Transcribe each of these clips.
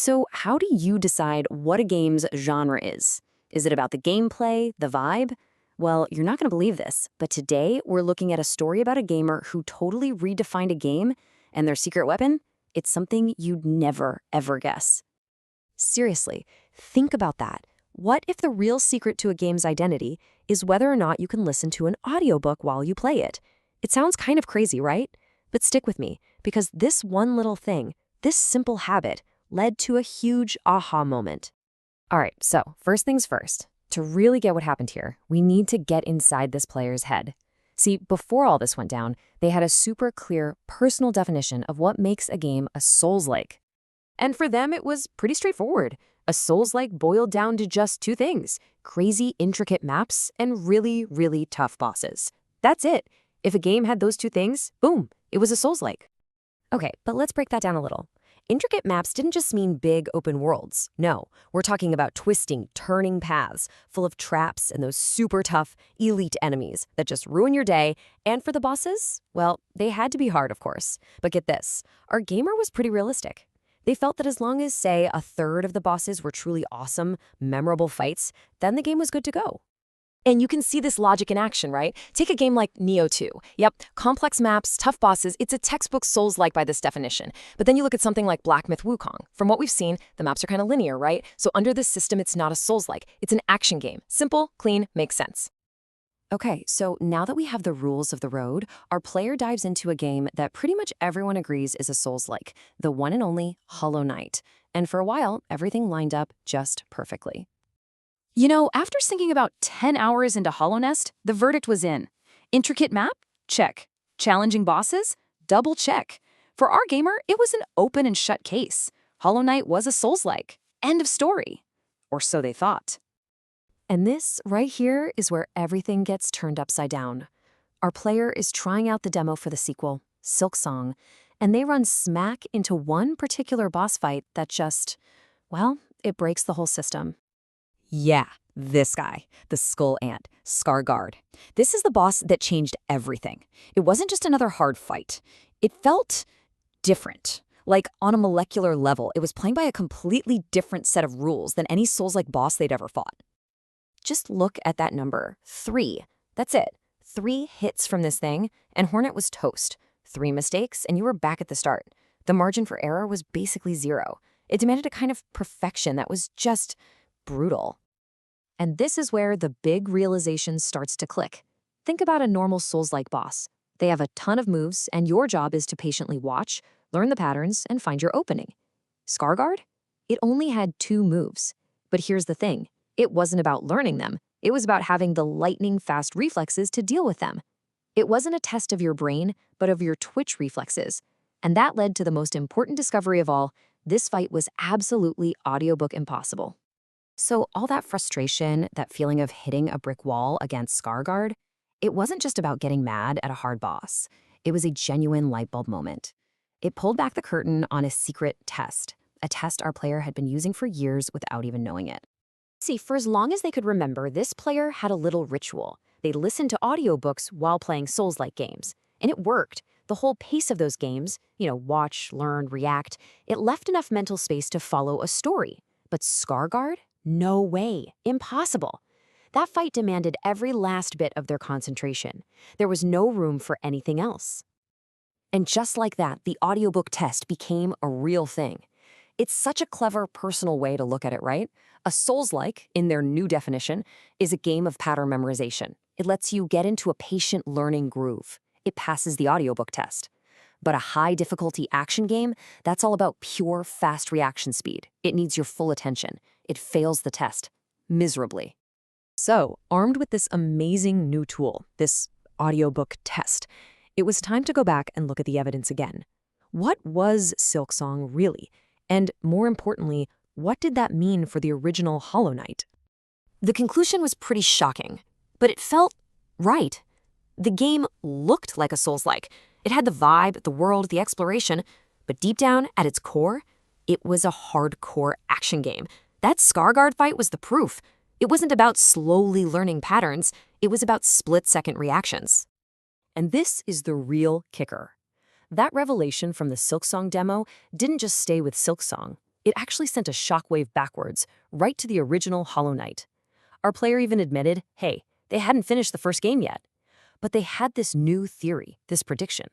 So how do you decide what a game's genre is? Is it about the gameplay, the vibe? Well, you're not going to believe this, but today we're looking at a story about a gamer who totally redefined a game, and their secret weapon? It's something you'd never, ever guess. Seriously, think about that. What if the real secret to a game's identity is whether or not you can listen to an audiobook while you play it? It sounds kind of crazy, right? But stick with me, because this one little thing, this simple habit, led to a huge aha moment. All right, so first things first. To really get what happened here, we need to get inside this player's head. See, before all this went down, they had a super clear, personal definition of what makes a game a Souls-like. And for them, it was pretty straightforward. A Souls-like boiled down to just two things: crazy, intricate maps and really, really tough bosses. That's it. If a game had those two things, boom, it was a Souls-like. Okay, but let's break that down a little. Intricate maps didn't just mean big open worlds. No, we're talking about twisting, turning paths full of traps and those super tough, elite enemies that just ruin your day. And for the bosses, well, they had to be hard, of course. But get this, our gamer was pretty realistic. They felt that as long as, say, a third of the bosses were truly awesome, memorable fights, then the game was good to go. And you can see this logic in action, right? Take a game like Neo 2. Yep, complex maps, tough bosses, it's a textbook Souls-like by this definition. But then you look at something like Black Myth Wukong. From what we've seen, the maps are kind of linear, right? So under this system, it's not a Souls-like. It's an action game. Simple, clean, makes sense. Okay, so now that we have the rules of the road, our player dives into a game that pretty much everyone agrees is a Souls-like, the one and only Hollow Knight. And for a while, everything lined up just perfectly. You know, after sinking about 10 hours into Hollow Nest, the verdict was in. Intricate map? Check. Challenging bosses? Double check. For our gamer, it was an open and shut case. Hollow Knight was a Souls-like. End of story. Or so they thought. And this right here is where everything gets turned upside down. Our player is trying out the demo for the sequel, Silksong, and they run smack into one particular boss fight that just, well, it breaks the whole system. Yeah, this guy, the Skull Ant, Skargard. This is the boss that changed everything. It wasn't just another hard fight. It felt different. Like on a molecular level, it was playing by a completely different set of rules than any Souls-like boss they'd ever fought. Just look at that number, 3. That's it. 3 hits from this thing, and Hornet was toast. 3 mistakes, and you were back at the start. The margin for error was basically 0. It demanded a kind of perfection that was just brutal. And this is where the big realization starts to click. Think about a normal Souls-like boss. They have a ton of moves, and your job is to patiently watch, learn the patterns, and find your opening. Skargard? It only had 2 moves. But here's the thing. It wasn't about learning them. It was about having the lightning-fast reflexes to deal with them. It wasn't a test of your brain, but of your twitch reflexes. And that led to the most important discovery of all. This fight was absolutely audiobook impossible. So all that frustration, that feeling of hitting a brick wall against Skargard, it wasn't just about getting mad at a hard boss. It was a genuine light bulb moment. It pulled back the curtain on a secret test, a test our player had been using for years without even knowing it. See, for as long as they could remember, this player had a little ritual. They listened to audiobooks while playing Souls-like games. And it worked. The whole pace of those games, watch, learn, react, it left enough mental space to follow a story. But Skargard? No way. Impossible. That fight demanded every last bit of their concentration. There was no room for anything else. And just like that, the audiobook test became a real thing. It's such a clever, personal way to look at it, right? A Souls-like, in their new definition, is a game of pattern memorization. It lets you get into a patient learning groove. It passes the audiobook test. But a high-difficulty action game, that's all about pure, fast reaction speed. It needs your full attention. It fails the test, miserably. So, armed with this amazing new tool, this audiobook test, it was time to go back and look at the evidence again. What was Silksong really? And more importantly, what did that mean for the original Hollow Knight? The conclusion was pretty shocking, but it felt right. The game looked like a Souls-like. It had the vibe, the world, the exploration, but deep down, at its core, it was a hardcore action game. That Skargard fight was the proof. It wasn't about slowly learning patterns, it was about split-second reactions. And this is the real kicker. That revelation from the Silksong demo didn't just stay with Silksong. It actually sent a shockwave backwards, right to the original Hollow Knight. Our player even admitted, hey, they hadn't finished the first game yet. But they had this new theory, this prediction.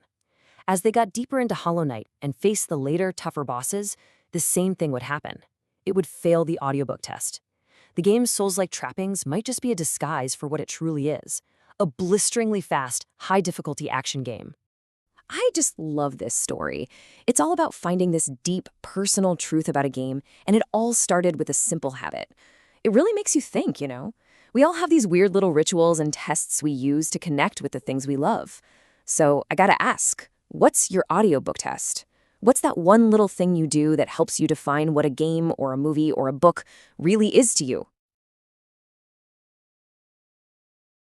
As they got deeper into Hollow Knight and faced the later, tougher bosses, the same thing would happen. It would fail the audiobook test. The game's Souls-like trappings might just be a disguise for what it truly is, a blisteringly fast, high-difficulty action game. I just love this story. It's all about finding this deep, personal truth about a game, and it all started with a simple habit. It really makes you think, you know? We all have these weird little rituals and tests we use to connect with the things we love. So I gotta ask, what's your audiobook test? What's that one little thing you do that helps you define what a game or a movie or a book really is to you?